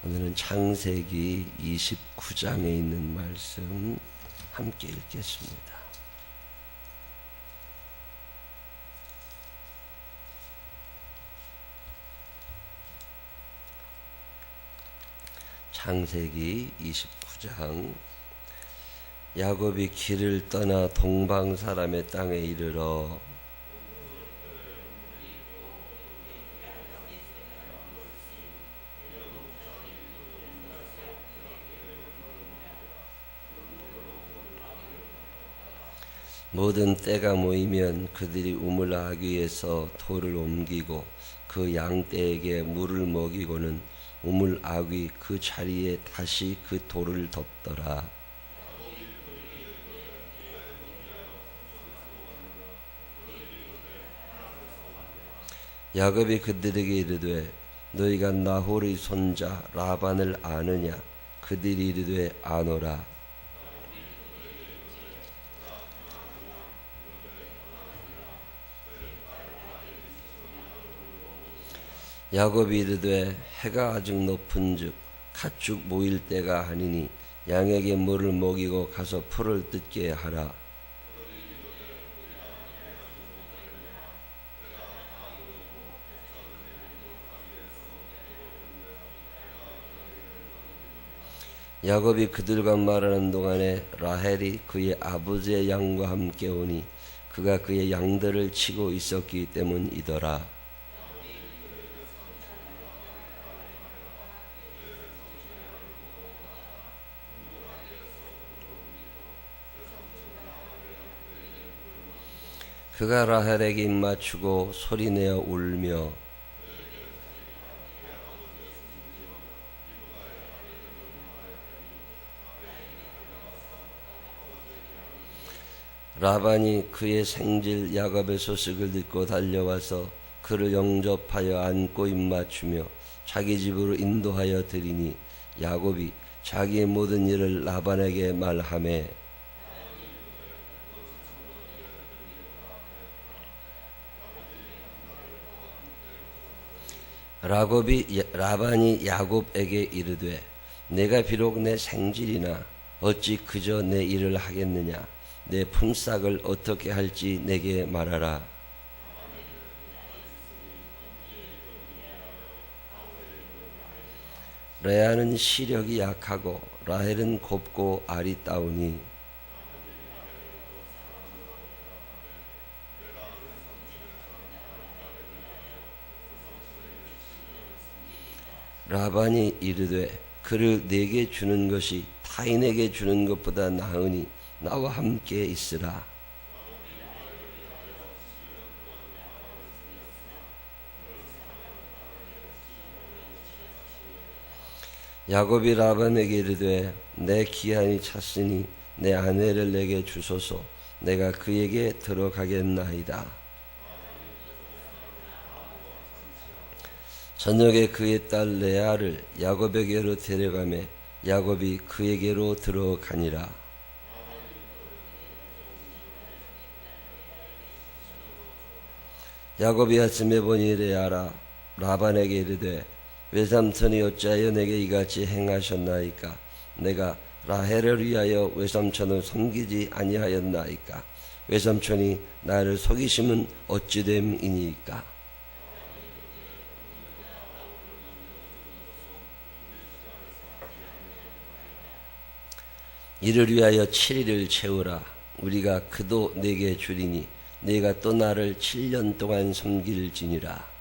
오늘은 창세기 29장에 있는 말씀 함께 읽겠습니다. 창세기 29장. 야곱이 길을 떠나 동방 사람의 땅에 이르러 모든 때가 모이면 그들이 우물 아귀에서 돌을 옮기고 그 양떼에게 물을 먹이고는 우물 아귀 그 자리에 다시 그 돌을 덮더라. 야곱이 그들에게 이르되 너희가 나홀의 손자 라반을 아느냐? 그들이 이르되 아노라. 야곱이 이르되 해가 아직 높은즉 가축 모일 때가 아니니 양에게 물을 먹이고 가서 풀을 뜯게 하라. 야곱이 그들과 말하는 동안에 라헬이 그의 아버지의 양과 함께 오니 그가 그의 양들을 치고 있었기 때문이더라. 그가 라헬에게 입맞추고 소리내어 울며 라반이 그의 생질 야곱의 소식을 듣고 달려와서 그를 영접하여 안고 입맞추며 자기 집으로 인도하여 드리니 야곱이 자기의 모든 일을 라반에게 말하매 라반이 야곱에게 이르되 내가 비록 내 생질이나 어찌 그저 내 일을 하겠느냐? 내 품삯을 어떻게 할지 내게 말하라. 레아는 시력이 약하고 라헬은 곱고 아리따우니 라반이 이르되 그를 내게 주는 것이 타인에게 주는 것보다 나으니 나와 함께 있으라. 야곱이 라반에게 이르되 내 기한이 찼으니 내 아내를 내게 주소서. 내가 그에게 들어가겠나이다. 저녁에 그의 딸 레아를 야곱에게로 데려가매 야곱이 그에게로 들어가니라. 야곱이 아침에 보니 레아라 라반에게 이르되 외삼촌이 어찌하여 내게 이같이 행하셨나이까? 내가 라헬을 위하여 외삼촌을 섬기지 아니하였나이까? 외삼촌이 나를 속이심은 어찌됨이니까? 이를 위하여 7일을 채우라. 우리가 그도 내게 주리니 네가 또 나를 7년 동안 섬길지니라.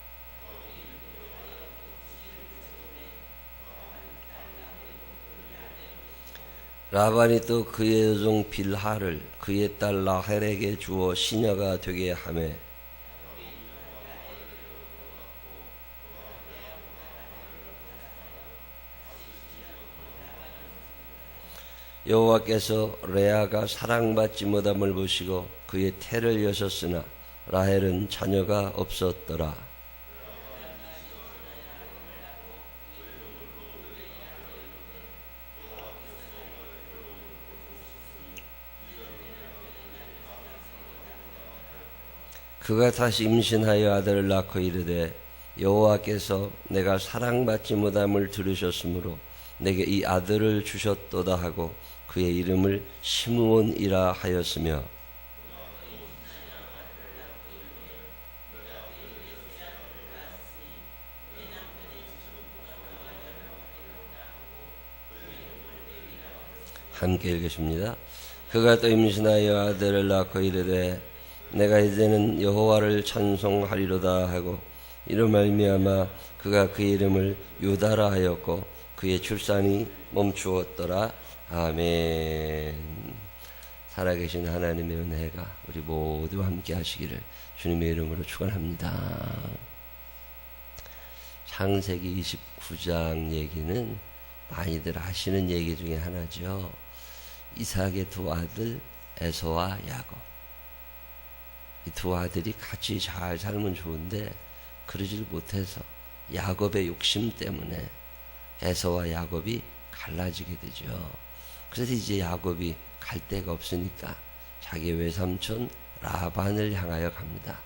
라반이 또 그의 여종 빌하를 그의 딸 라헬에게 주어 시녀가 되게 하매 여호와께서 레아가 사랑받지 못함을 보시고 그의 태를 여셨으나 라헬은 자녀가 없었더라. 그가 다시 임신하여 아들을 낳고 이르되 여호와께서 내가 사랑받지 못함을 들으셨으므로 내게 이 아들을 주셨도다 하고 그의 이름을 시므온이라 하였으며 함께 읽으십니다. 그가 또 임신하여 아들을 낳고 이르되 내가 이제는 여호와를 찬송하리로다 하고 이로 말미암아 그가 그 이름을 유다라 하였고 그의 출산이 멈추었더라. 아멘. 살아계신 하나님의 은혜가 우리 모두와 함께 하시기를 주님의 이름으로 축원합니다. 창세기 29장 얘기는 많이들 아시는 얘기 중에 하나죠. 이삭의 두 아들 에서와 야곱. 이 두 아들이 같이 잘 살면 좋은데 그러질 못해서 야곱의 욕심 때문에 에서와 야곱이 갈라지게 되죠. 그래서 이제 야곱이 갈 데가 없으니까 자기 외삼촌 라반을 향하여 갑니다.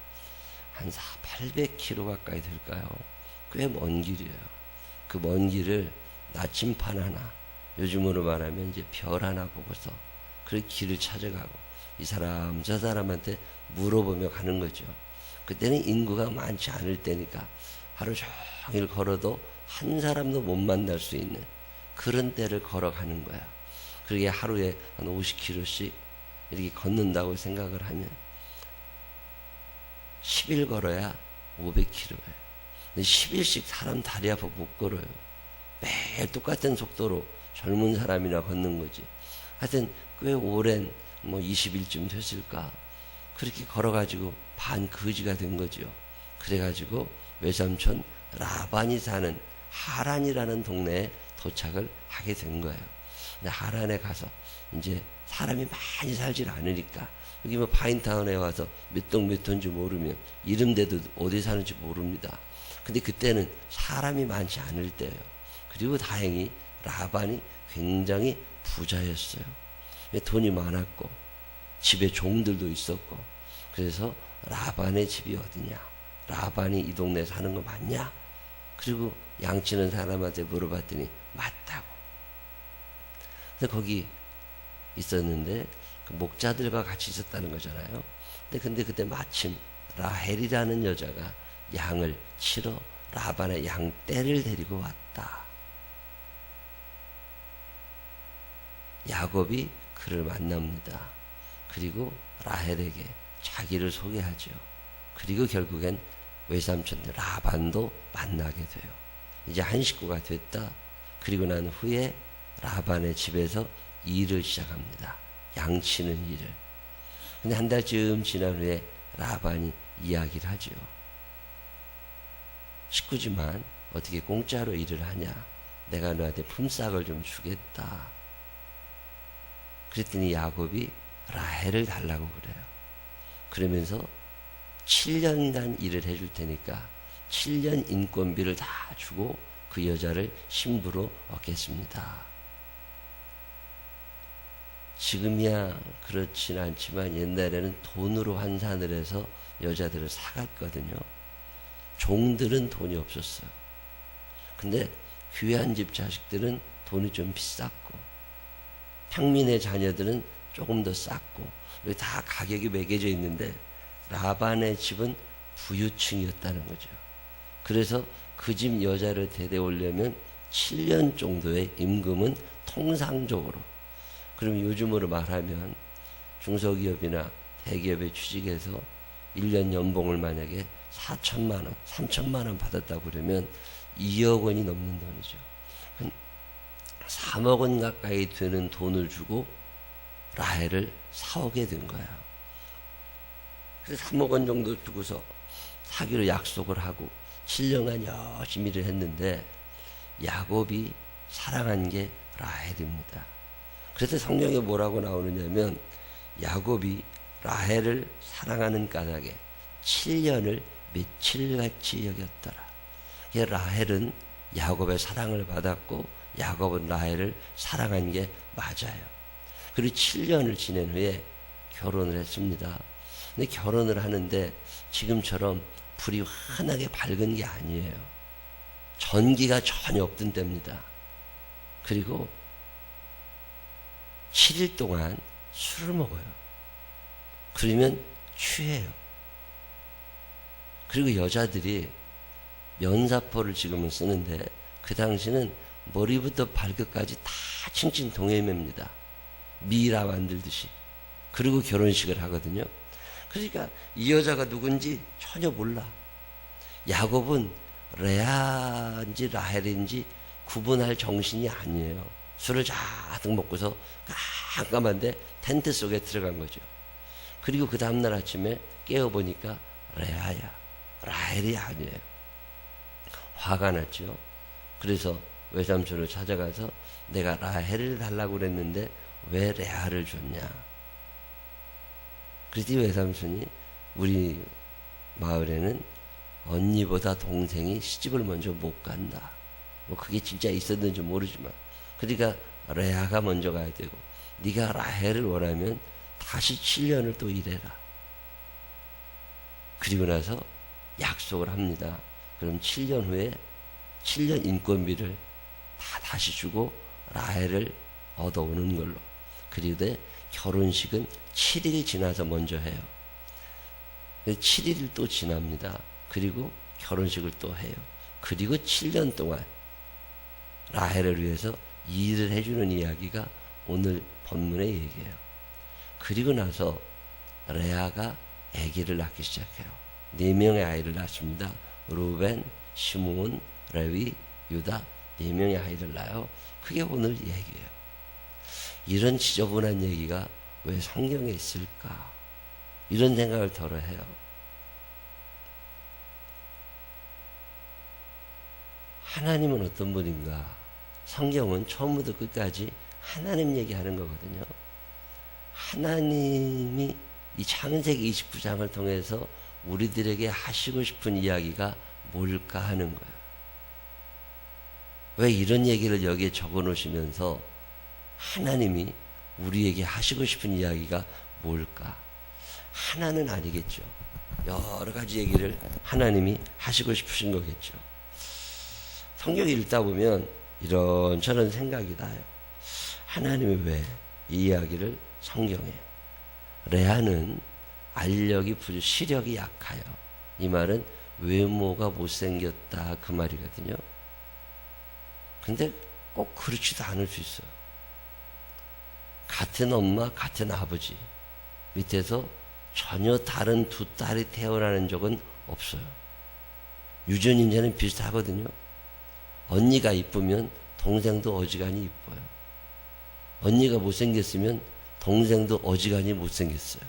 한 800km 가까이 될까요? 꽤 먼 길이에요. 그 먼 길을 나침판 하나, 요즘으로 말하면 이제 별 하나 보고서 그 길을 찾아가고 이 사람 저 사람한테 물어보며 가는 거죠. 그때는 인구가 많지 않을 때니까 하루 종일 걸어도 한 사람도 못 만날 수 있는 그런 때를 걸어가는 거야. 그러게 하루에 한 50km씩 이렇게 걷는다고 생각을 하면 10일 걸어야 500km예요. 근데 10일씩 사람 다리 아파 못 걸어요. 매일 똑같은 속도로 젊은 사람이나 걷는 거지. 하여튼 꽤 오랜 20일쯤 됐을까. 그렇게 걸어가지고 반 거지가 된 거죠. 그래가지고 외삼촌 라반이 사는 하란이라는 동네에 도착을 하게 된 거예요. 근데 하란에 가서 이제 사람이 많이 살질 않으니까 여기 파인타운에 와서 몇 동 몇 호인지 모르면 이름대도 어디 사는지 모릅니다. 근데 그때는 사람이 많지 않을 때예요. 그리고 다행히 라반이 굉장히 부자였어요. 돈이 많았고 집에 종들도 있었고 그래서 라반의 집이 어디냐? 라반이 이 동네에 사는 거 맞냐? 그리고 양치는 사람한테 물어봤더니 맞다고. 근데 거기 있었는데 그 목자들과 같이 있었다는 거잖아요. 근데 그때 마침 라헬이라는 여자가 양을 치러 라반의 양떼를 데리고 왔다. 야곱이 그를 만납니다. 그리고 라헬에게 자기를 소개하죠. 그리고 결국엔 외삼촌 라반도 만나게 돼요. 이제 한 식구가 됐다. 그리고 난 후에 라반의 집에서 일을 시작합니다. 양치는 일을. 근데 한 달쯤 지난 후에 라반이 이야기를 하죠. 식구지만 어떻게 공짜로 일을 하냐? 내가 너한테 품삯을 좀 주겠다. 그랬더니 야곱이 라헬을 달라고 그래요. 그러면서 7년간 일을 해줄 테니까 7년 인건비를 다 주고 그 여자를 신부로 얻겠습니다. 지금이야 그렇진 않지만 옛날에는 돈으로 환산을 해서 여자들을 사갔거든요. 종들은 돈이 없었어요. 근데 귀한 집 자식들은 돈이 좀 비쌌고 평민의 자녀들은 조금 더 쌌고 다 가격이 매겨져 있는데 라반의 집은 부유층이었다는 거죠. 그래서 그 집 여자를 데려오려면 7년 정도의 임금은 통상적으로, 그럼 요즘으로 말하면 중소기업이나 대기업에 취직해서 1년 연봉을 만약에 4천만 원, 3천만 원 받았다고 그러면 2억 원이 넘는 돈이죠. 3억 원 가까이 되는 돈을 주고 라헬을 사오게 된 거예요. 그래서 3억 원 정도 주고서 사기로 약속을 하고 7년간 열심히 일을 했는데 야곱이 사랑한 게 라헬입니다. 그래서 성경에 뭐라고 나오느냐면 야곱이 라헬을 사랑하는 까닭에 7년을 며칠같이 여겼더라. 라헬은 야곱의 사랑을 받았고 야곱은 라헬을 사랑한 게 맞아요. 그리고 7년을 지낸 후에 결혼을 했습니다. 근데 결혼을 하는데 지금처럼 불이 환하게 밝은 게 아니에요. 전기가 전혀 없던 때입니다. 그리고 7일 동안 술을 먹어요. 그러면 취해요. 그리고 여자들이 면사포를 지금은 쓰는데 그 당시는 머리부터 발끝까지 다 칭칭 동해매입니다. 미라 만들듯이. 그리고 결혼식을 하거든요. 그러니까 이 여자가 누군지 전혀 몰라. 야곱은 레아인지 라헬인지 구분할 정신이 아니에요. 술을 자득 먹고서 깜깜한데 텐트 속에 들어간 거죠. 그리고 그 다음날 아침에 깨어보니까 레아야, 라헬이 아니에요. 화가 났죠. 그래서 외삼촌을 찾아가서 내가 라헬을 달라고 그랬는데 왜 레아를 줬냐. 그랬더니 외삼촌이 우리 마을에는 언니보다 동생이 시집을 먼저 못 간다. 뭐 그게 진짜 있었는지 모르지만 그러니까 레아가 먼저 가야 되고 네가 라헬을 원하면 다시 7년을 또 일해라. 그리고 나서 약속을 합니다. 그럼 7년 후에 7년 인건비를 다 다시 주고 라헬을 얻어오는 걸로. 그리고 결혼식은 7일이 지나서 먼저 해요. 7일이 또 지납니다. 그리고 결혼식을 또 해요. 그리고 7년 동안 라헬을 위해서 일을 해주는 이야기가 오늘 본문의 얘기예요. 그리고 나서 레아가 아기를 낳기 시작해요. 4명의 아이를 낳습니다. 루벤, 시므온, 레위, 유다 4명의 아이를 낳아요. 그게 오늘 얘기예요. 이런 지저분한 얘기가 왜 성경에 있을까? 이런 생각을 덜어 해요. 하나님은 어떤 분인가? 성경은 처음부터 끝까지 하나님 얘기하는 거거든요. 하나님이 이 창세기 29장을 통해서 우리들에게 하시고 싶은 이야기가 뭘까 하는 거예요. 왜 이런 얘기를 여기에 적어 놓으시면서 하나님이 우리에게 하시고 싶은 이야기가 뭘까? 하나는 아니겠죠. 여러 가지 얘기를 하나님이 하시고 싶으신 거겠죠. 성경 읽다 보면 이런저런 생각이 나요. 하나님이 왜 이 이야기를 성경에? 레아는 알력이 시력이 약하여. 이 말은 외모가 못생겼다 그 말이거든요. 근데 꼭 그렇지도 않을 수 있어요. 같은 엄마, 같은 아버지 밑에서 전혀 다른 두 딸이 태어나는 적은 없어요. 유전인자는 비슷하거든요. 언니가 이쁘면 동생도 어지간히 이뻐요. 언니가 못생겼으면 동생도 어지간히 못생겼어요.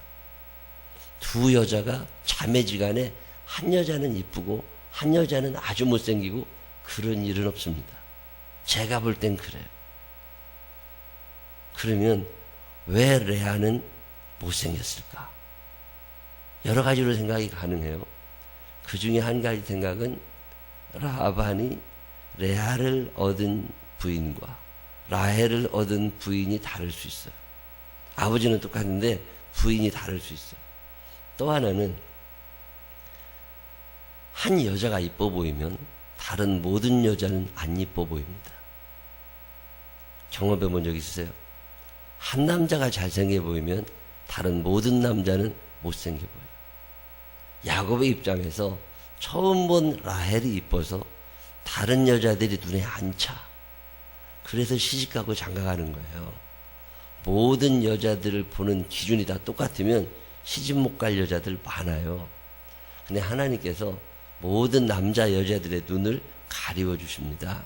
두 여자가 자매지간에 한 여자는 이쁘고 한 여자는 아주 못생기고 그런 일은 없습니다. 제가 볼 땐 그래요. 그러면 왜 레아는 못생겼을까? 여러 가지로 생각이 가능해요. 그 중에 한 가지 생각은 라반이 레아를 얻은 부인과 라헬을 얻은 부인이 다를 수 있어요. 아버지는 똑같은데 부인이 다를 수 있어요. 또 하나는 한 여자가 이뻐 보이면 다른 모든 여자는 안 이뻐 보입니다. 경험해 본 적 있으세요? 한 남자가 잘생겨 보이면 다른 모든 남자는 못생겨 보여요. 야곱의 입장에서 처음 본 라헬이 이뻐서 다른 여자들이 눈에 안 차. 그래서 시집가고 장가가는 거예요. 모든 여자들을 보는 기준이 다 똑같으면 시집 못 갈 여자들 많아요. 근데 하나님께서 모든 남자 여자들의 눈을 가리워 주십니다.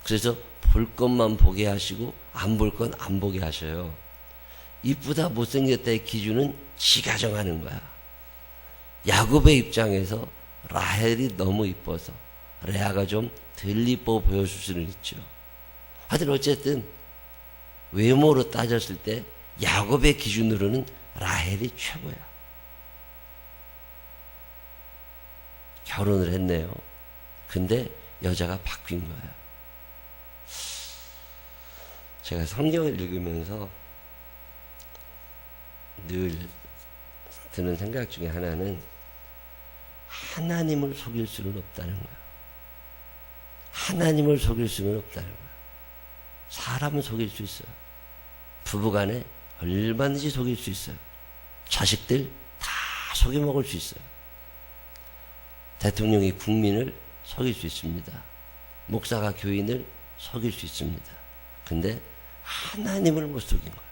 그래서 볼 것만 보게 하시고 안 볼 건 안 보게 하셔요. 이쁘다 못생겼다의 기준은 지가 정하는 거야. 야곱의 입장에서 라헬이 너무 이뻐서 레아가 좀 덜 이뻐 보여줄 수는 있죠. 하여튼 어쨌든 외모로 따졌을 때 야곱의 기준으로는 라헬이 최고야. 결혼을 했네요. 근데 여자가 바뀐 거예요. 제가 성경을 읽으면서 늘 드는 생각 중에 하나는 하나님을 속일 수는 없다는 거예요. 하나님을 속일 수는 없다는 거예요. 사람은 속일 수 있어요. 부부간에 얼마든지 속일 수 있어요. 자식들 다 속여 먹을 수 있어요. 대통령이 국민을 속일 수 있습니다. 목사가 교인을 속일 수 있습니다. 근데 하나님을 못 속인 거예요.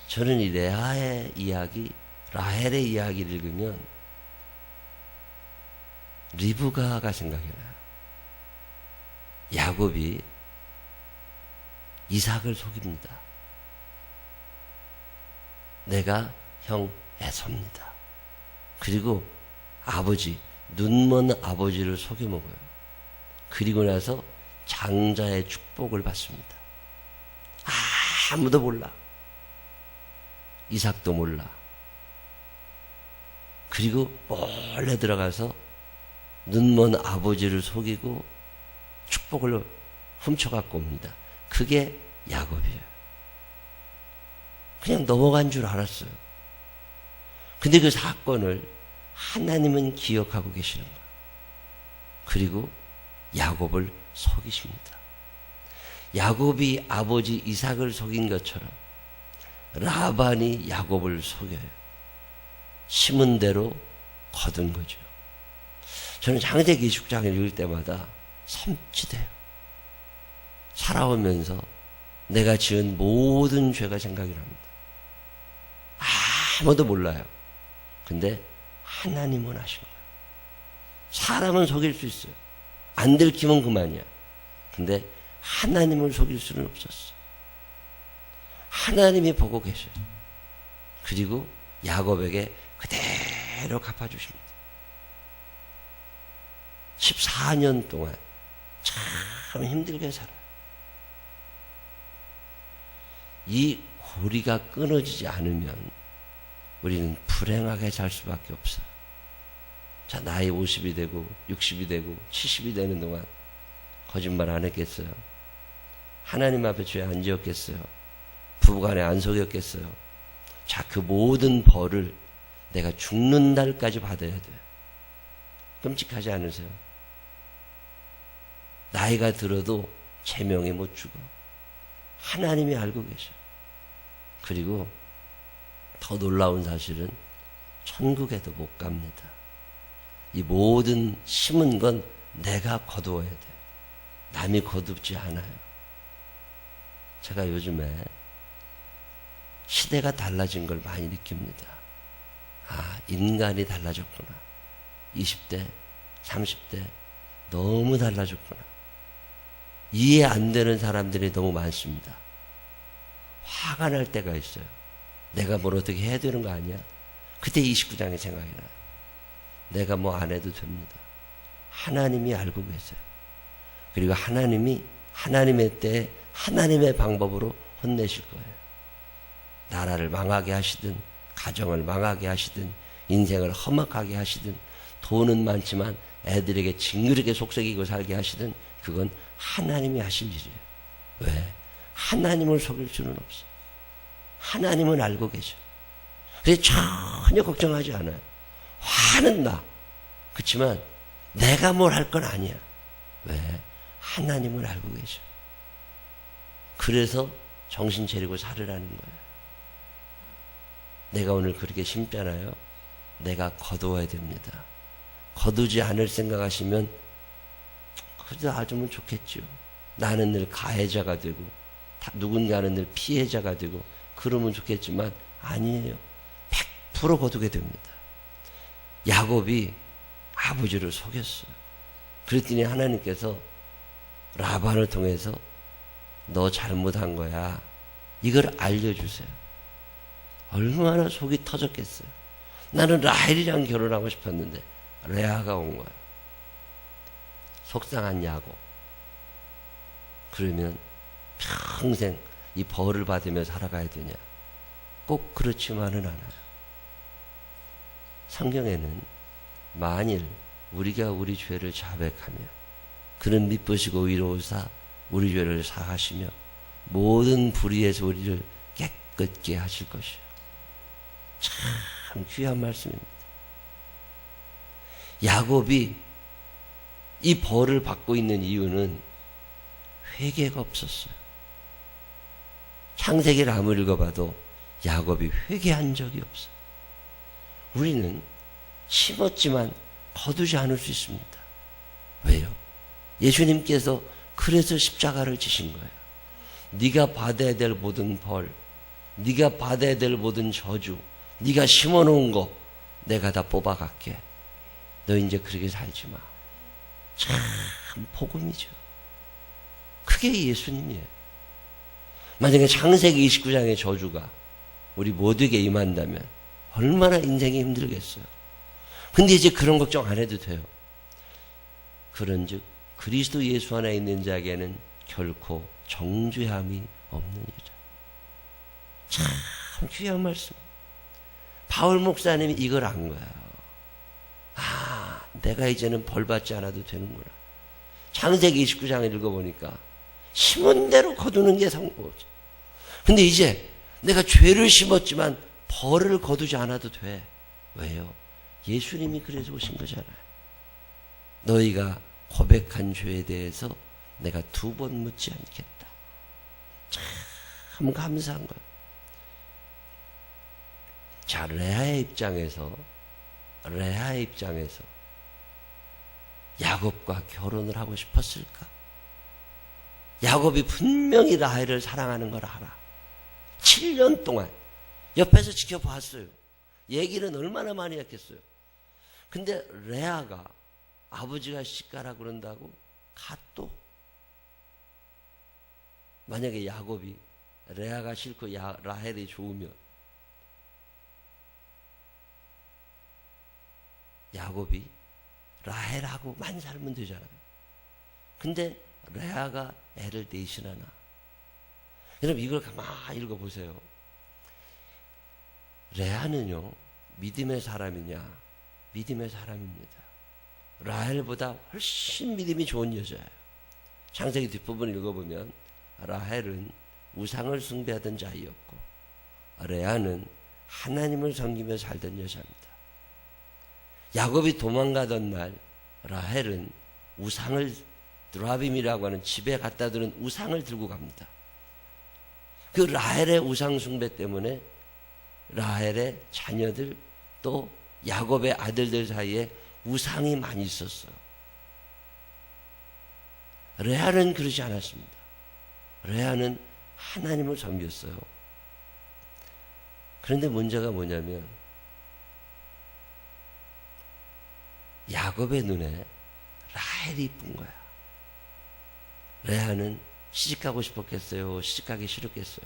저는 이 레아의 이야기, 라헬의 이야기를 읽으면 리브가가 생각이 나요. 야곱이 이삭을 속입니다. 내가 형 에서입니다. 그리고 아버지, 눈먼 아버지를 속여 먹어요. 그리고 나서 장자의 축복을 받습니다. 아무도 몰라. 이삭도 몰라. 그리고 몰래 들어가서 눈먼 아버지를 속이고 축복을 훔쳐갖고 옵니다. 그게 야곱이에요. 그냥 넘어간 줄 알았어요. 근데 그 사건을 하나님은 기억하고 계시는 거예요. 그리고 야곱을 속이십니다. 야곱이 아버지 이삭을 속인 것처럼 라반이 야곱을 속여요. 심은 대로 거둔 거죠. 저는 창세기 16장을 읽을 때마다 섬찟해요. 살아오면서 내가 지은 모든 죄가 생각이 납니다. 아무도 몰라요. 근데 하나님은 아신 거예요. 사람은 속일 수 있어요. 안 들키면 그만이야. 근데 하나님을 속일 수는 없었어. 하나님이 보고 계셔요. 그리고 야곱에게 그대로 갚아주십니다. 14년 동안 참 힘들게 살아요. 이 고리가 끊어지지 않으면 우리는 불행하게 살 수밖에 없어요. 자, 나이 50이 되고 60이 되고 70이 되는 동안 거짓말 안 했겠어요? 하나님 앞에 죄 안 지었겠어요? 부부간에 안 속였겠어요? 자, 그 모든 벌을 내가 죽는 날까지 받아야 돼요. 끔찍하지 않으세요? 나이가 들어도 제명에 못 죽어. 하나님이 알고 계셔. 그리고 더 놀라운 사실은 천국에도 못 갑니다. 이 모든 심은 건 내가 거두어야 돼. 남이 거둡지 않아요. 제가 요즘에 시대가 달라진 걸 많이 느낍니다. 인간이 달라졌구나. 20대, 30대 너무 달라졌구나. 이해 안 되는 사람들이 너무 많습니다. 화가 날 때가 있어요. 내가 뭘 어떻게 해야 되는 거 아니야? 그때 29장이 생각이 나요. 내가 뭐 안 해도 됩니다. 하나님이 알고 계세요. 그리고 하나님이 하나님의 때에 하나님의 방법으로 혼내실 거예요. 나라를 망하게 하시든 가정을 망하게 하시든 인생을 험악하게 하시든 돈은 많지만 애들에게 징그럽게 속썩이고 살게 하시든 그건 하나님이 하실 일이에요. 왜? 하나님을 속일 수는 없어. 하나님은 알고 계셔. 그래서 전혀 걱정하지 않아요. 화는 나. 그렇지만 내가 뭘 할 건 아니야. 왜? 하나님을 알고 계셔. 그래서 정신 차리고 살으라는 거예요. 내가 오늘 그렇게 심잖아요. 내가 거두어야 됩니다. 거두지 않을 생각하시면 그래도 아주면 좋겠죠. 나는 늘 가해자가 되고 누군가는 늘 피해자가 되고 그러면 좋겠지만 아니에요. 100% 거두게 됩니다. 야곱이 아버지를 속였어요. 그랬더니 하나님께서 라반을 통해서 너 잘못한 거야. 이걸 알려주세요. 얼마나 속이 터졌겠어요. 나는 라헬이랑 결혼하고 싶었는데 레아가 온 거야. 속상한 야곱. 그러면 평생 이 벌을 받으며 살아가야 되냐? 꼭 그렇지만은 않아요. 성경에는 만일 우리가 우리 죄를 자백하면 그는 미쁘시고 의로우사 우리 죄를 사하시며 모든 불의에서 우리를 깨끗게 하실 것이요. 참 귀한 말씀입니다. 야곱이 이 벌을 받고 있는 이유는 회개가 없었어요. 창세기를 아무리 읽어봐도 야곱이 회개한 적이 없어요. 우리는 심었지만 거두지 않을 수 있습니다. 왜요? 예수님께서 그래서 십자가를 지신 거예요. 네가 받아야 될 모든 벌, 네가 받아야 될 모든 저주, 네가 심어놓은 거 내가 다 뽑아갈게. 너 이제 그렇게 살지 마. 참 복음이죠. 그게 예수님이에요. 만약에 창세기 29장의 저주가 우리 모두에게 임한다면 얼마나 인생이 힘들겠어요. 근데 이제 그런 걱정 안 해도 돼요. 그런즉 그리스도 예수 안에 있는 자에게는 결코 정죄함이 없는 이라. 참 귀한 말씀. 바울 목사님이 이걸 안 거예요. 아, 내가 이제는 벌 받지 않아도 되는구나. 창세기 29장을 읽어보니까 심은 대로 거두는 게 성공이죠. 근데 이제 내가 죄를 심었지만 벌을 거두지 않아도 돼. 왜요? 예수님이 그래서 오신 거잖아요. 너희가 고백한 죄에 대해서 내가 2번 묻지 않겠다. 참 감사한 거예요. 자, 레아의 입장에서 야곱과 결혼을 하고 싶었을까? 야곱이 분명히 라헬을 사랑하는 걸 알아. 7년 동안 옆에서 지켜봤어요. 얘기는 얼마나 많이 했겠어요. 근데 레아가 아버지가 시집가라 그런다고 갓도. 만약에 야곱이 레아가 싫고 라헬이 좋으면 야곱이 라헬하고만 살면 되잖아요. 근데 레아가 애를 대신하나. 여러분 이걸 가만히 읽어보세요. 레아는요 믿음의 사람이냐? 믿음의 사람입니다. 라헬보다 훨씬 믿음이 좋은 여자예요. 창세기 뒷부분 읽어보면 라헬은 우상을 숭배하던 자이었고 레아는 하나님을 섬기며 살던 여자입니다. 야곱이 도망가던 날 라헬은 우상을 드라빔이라고 하는 집에 갖다 두는 우상을 들고 갑니다. 그 라헬의 우상 숭배 때문에 라헬의 자녀들 또 야곱의 아들들 사이에 우상이 많이 있었어요. 레아는 그러지 않았습니다. 레아는 하나님을 섬겼어요. 그런데 문제가 뭐냐면 야곱의 눈에 라헬이 이쁜 거야. 레아는 시집가고 싶었겠어요? 시집가기 싫었겠어요?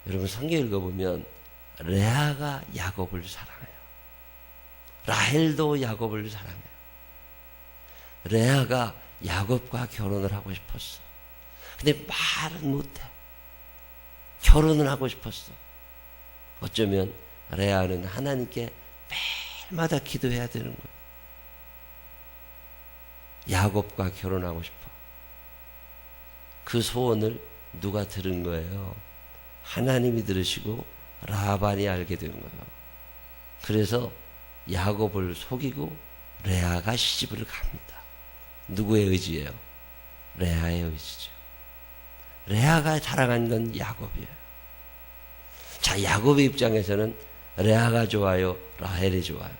여러분 성경 읽어보면 레아가 야곱을 사랑해요. 라헬도 야곱을 사랑해요. 레아가 야곱과 결혼을 하고 싶었어. 근데 말은 못해. 결혼을 하고 싶었어. 어쩌면 레아는 하나님께 매일마다 기도해야 되는 거예요. 야곱과 결혼하고 싶어. 그 소원을 누가 들은 거예요? 하나님이 들으시고 라반이 알게 된 거예요. 그래서 야곱을 속이고 레아가 시집을 갑니다. 누구의 의지예요? 레아의 의지죠. 레아가 사랑한 건 야곱이에요. 자, 야곱의 입장에서는 레아가 좋아요? 라헬이 좋아요?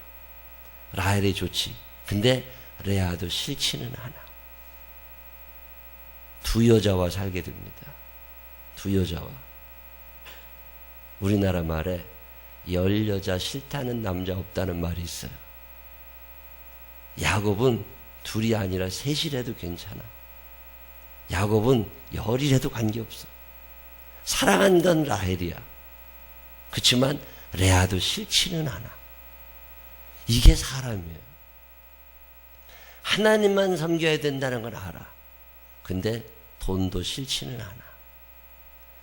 라헬이 좋지. 근데 레아도 싫지는 않아. 두 여자와 살게 됩니다. 두 여자와. 우리나라 말에 10여자 싫다는 남자 없다는 말이 있어요. 야곱은 둘이 아니라 셋이라도 괜찮아. 야곱은 10이라도 관계없어. 사랑한 건 라헬이야. 그렇지만 레아도 싫지는 않아. 이게 사람이에요. 하나님만 섬겨야 된다는 건 알아. 근데 돈도 싫지는 않아.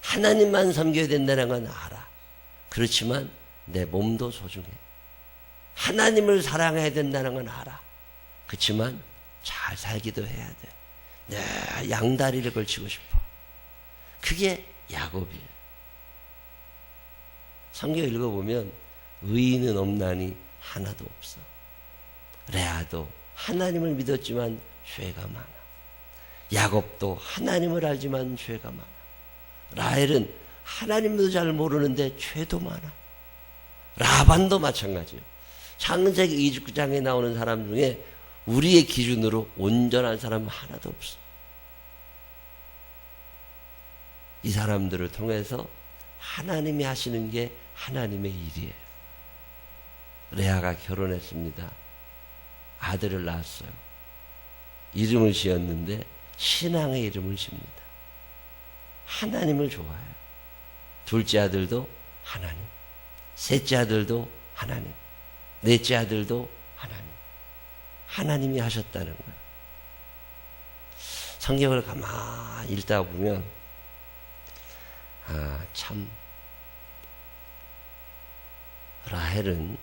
하나님만 섬겨야 된다는 건 알아. 그렇지만 내 몸도 소중해. 하나님을 사랑해야 된다는 건 알아. 그렇지만 잘 살기도 해야 돼. 내 양다리를 걸치고 싶어. 그게 야곱이에요. 성경 읽어보면 의인은 없나니 하나도 없어. 레아도 하나님을 믿었지만 죄가 많아. 야곱도 하나님을 알지만 죄가 많아. 라헬은 하나님도 잘 모르는데 죄도 많아. 라반도 마찬가지예요. 창세기 29장에 나오는 사람 중에 우리의 기준으로 온전한 사람은 하나도 없어. 이 사람들을 통해서 하나님이 하시는 게 하나님의 일이에요. 레아가 결혼했습니다. 아들을 낳았어요. 이름을 지었는데 신앙의 이름을 집니다. 하나님을 좋아해요. 둘째 아들도 하나님, 셋째 아들도 하나님, 넷째 아들도 하나님. 하나님이 하셨다는 거예요. 성경을 가만히 읽다 보면 참 라헬은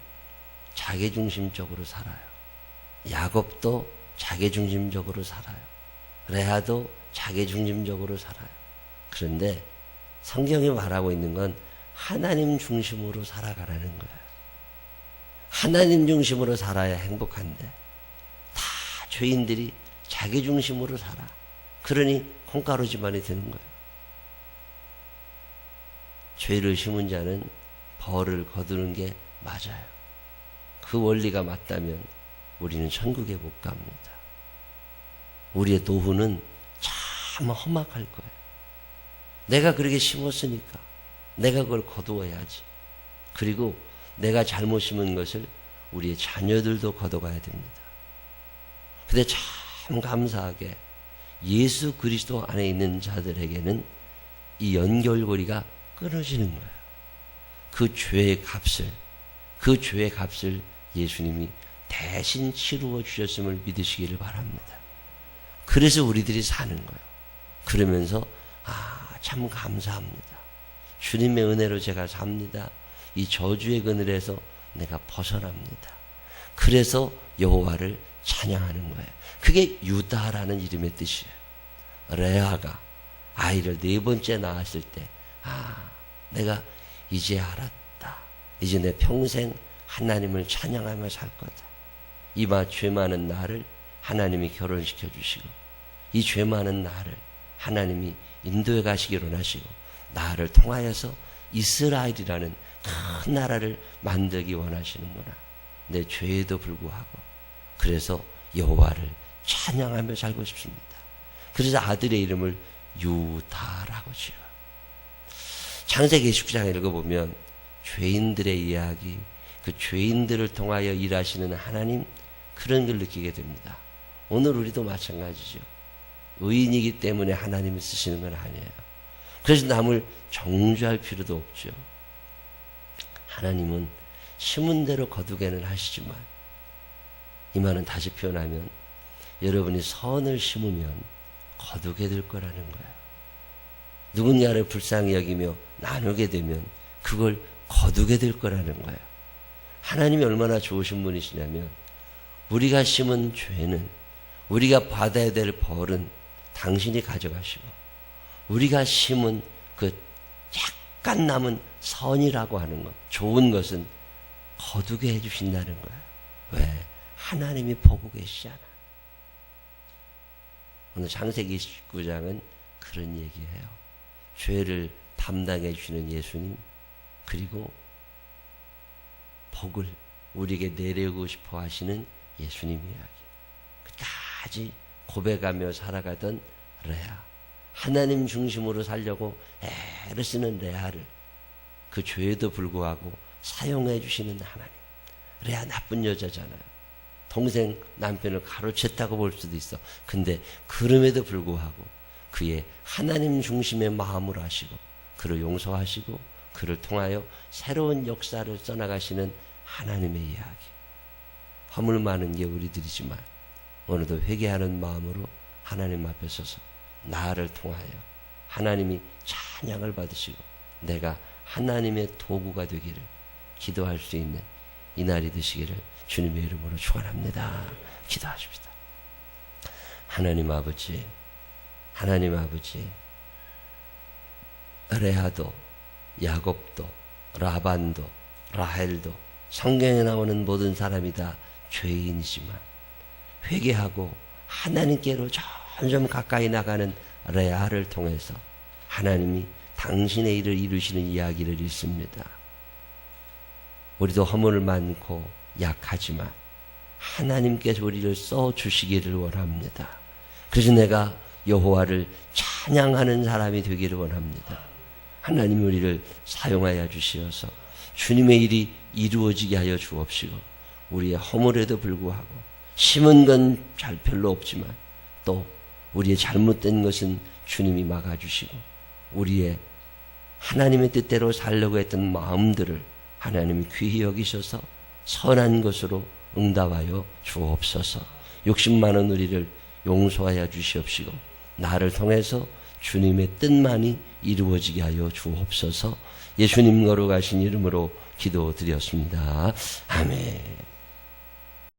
자기중심적으로 살아요. 야곱도 자기중심적으로 살아요. 레아도 자기중심적으로 살아요. 그런데 성경이 말하고 있는 건 하나님 중심으로 살아가라는 거예요. 하나님 중심으로 살아야 행복한데 다 죄인들이 자기 중심으로 살아. 그러니 콩가루 집안이 되는 거예요. 죄를 심은 자는 벌을 거두는 게 맞아요. 그 원리가 맞다면 우리는 천국에 못 갑니다. 우리의 노후는 참 험악할 거예요. 내가 그렇게 심었으니까 내가 그걸 거두어야지. 그리고 내가 잘못 심은 것을 우리의 자녀들도 거둬가야 됩니다. 근데 참 감사하게 예수 그리스도 안에 있는 자들에게는 이 연결고리가 끊어지는 거예요. 그 죄의 값을 예수님이 대신 치루어 주셨음을 믿으시기를 바랍니다. 그래서 우리들이 사는 거예요. 그러면서 참 감사합니다. 주님의 은혜로 제가 삽니다. 이 저주의 그늘에서 내가 벗어납니다. 그래서 여호와를 찬양하는 거예요. 그게 유다라는 이름의 뜻이에요. 레아가 아이를 4번째 낳았을 때 내가 이제 알았다. 이제 내 평생 하나님을 찬양하며 살 거다. 이마 죄 많은 나를 하나님이 결혼시켜 주시고 이 죄 많은 나를 하나님이 인도에 가시기로 하시고 나를 통하여서 이스라엘이라는 큰 나라를 만들기 원하시는구나. 내 죄에도 불구하고 그래서 여호와를 찬양하며 살고 싶습니다. 그래서 아들의 이름을 유다라고 지어요. 창세기 29장을 읽어보면 죄인들의 이야기, 그 죄인들을 통하여 일하시는 하나님, 그런 걸 느끼게 됩니다. 오늘 우리도 마찬가지죠. 의인이기 때문에 하나님이 쓰시는 건 아니에요. 그래서 남을 정죄할 필요도 없죠. 하나님은 심은 대로 거두게는 하시지만, 이 말은 다시 표현하면 여러분이 선을 심으면 거두게 될 거라는 거예요. 누군가를 불쌍히 여기며 나누게 되면 그걸 거두게 될 거라는 거예요. 하나님이 얼마나 좋으신 분이시냐면 우리가 심은 죄는, 우리가 받아야 될 벌은 당신이 가져가시고 우리가 심은 그 약간 남은 선이라고 하는 것, 좋은 것은 거두게 해주신다는 거예요. 왜? 하나님이 보고 계시잖아. 오늘 창세기 29장은 그런 얘기예요. 죄를 담당해 주시는 예수님, 그리고 복을 우리에게 내려오고 싶어 하시는 예수님 이야기. 끝까지 고백하며 살아가던 레아, 하나님 중심으로 살려고 애를 쓰는 레아를 그 죄에도 불구하고 사용해 주시는 하나님. 레아 나쁜 여자잖아요. 동생 남편을 가로챘다고 볼 수도 있어. 근데 그럼에도 불구하고 그의 하나님 중심의 마음으로 하시고 그를 용서하시고 그를 통하여 새로운 역사를 써나가시는 하나님의 이야기. 허물 많은 게 우리들이지만 오늘도 회개하는 마음으로 하나님 앞에 서서 나를 통하여 하나님이 찬양을 받으시고 내가 하나님의 도구가 되기를 기도할 수 있는 이 날이 되시기를 주님의 이름으로 축원합니다. 기도하십시다. 하나님 아버지, 레아도 야곱도 라반도 라헬도 성경에 나오는 모든 사람이 다 죄인이지만 회개하고 하나님께로 점점 가까이 나가는 레아를 통해서 하나님이 당신의 일을 이루시는 이야기를 읽습니다. 우리도 허물 많고 약하지만 하나님께서 우리를 써주시기를 원합니다. 그래서 내가 여호와를 찬양하는 사람이 되기를 원합니다. 하나님이 우리를 사용하여 주시어서 주님의 일이 이루어지게 하여 주옵시고 우리의 허물에도 불구하고 심은 건 잘 별로 없지만 또 우리의 잘못된 것은 주님이 막아주시고 우리의 하나님의 뜻대로 살려고 했던 마음들을 하나님이 귀히 여기셔서 선한 것으로 응답하여 주옵소서. 욕심 많은 우리를 용서하여 주시옵시고 나를 통해서 주님의 뜻만이 이루어지게 하여 주옵소서. 예수님 거룩하신 이름으로 기도드렸습니다. 아멘.